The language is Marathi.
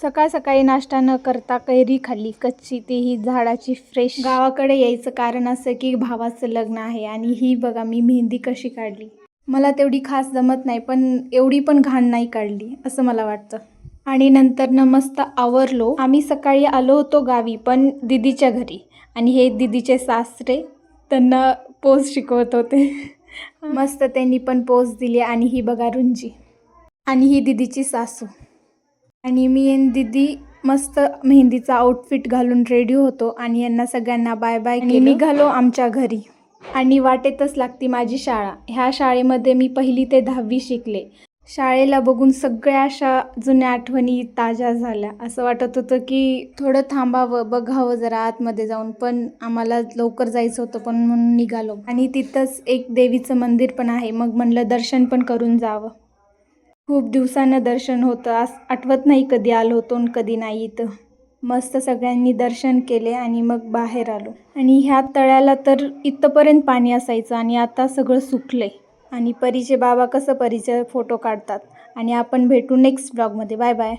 सकाळ सकाळी नाश्ता न करता कैरी खाल्ली कच्ची, तीही झाडाची फ्रेश। गावाकडे यायचं कारण असं की भावाचं लग्न आहे आणि ही बघा मी मेहंदी कशी काढली। मला तेवढी खास जमत नाही पण एवढी पण घाण नाही काढली असं मला वाटतं। आणि नंतर न मस्त आवरलो। आम्ही सकाळी आलो होतो गावी पण दीदीच्या घरी आणि हे दीदीचे सासरे त्यांना पोज शिकवत होते। मस्त त्यांनी पण पोज दिली आणि ही बघा रुंजी आणि ही दीदीची सासू आणि मी आणि दीदी मस्त मेहंदीचा आउटफिट घालून रेडी होतो आणि यांना सगळ्यांना बाय बाय केलं। निघालो आमच्या घरी आणि वाटेतच लागती माझी शाळा। ह्या शाळेमध्ये मी 1ली ते 10वी शिकले। शाळेला बघून सगळ्या अशा जुन्या आठवणी ताज्या झाल्या। असं वाटत होतं की थोडं थांबावं, बघावं जरा आतमध्ये जाऊन, पण आम्हाला लवकर जायचं होतं पण म्हणून निघालो। आणि तिथंच एक देवीचं मंदिर पण आहे, मग म्हणलं दर्शन पण करून जावं। खूप दिवसानं दर्शन होतं, आठवत नाही कधी आलो होतो आणि कधी नाही। इथं मस्त सगळ्यांनी दर्शन केले आणि मग बाहेर आलो। आणि ह्या तळ्याला तर इथपर्यंत पाणी असायचं आणि आता सगळं सुकलंय। आणि परीचे बाबा कसं परीचे फोटो काढतात। आणि आपण भेटू नेक्स्ट ब्लॉगमध्ये। Bye bye.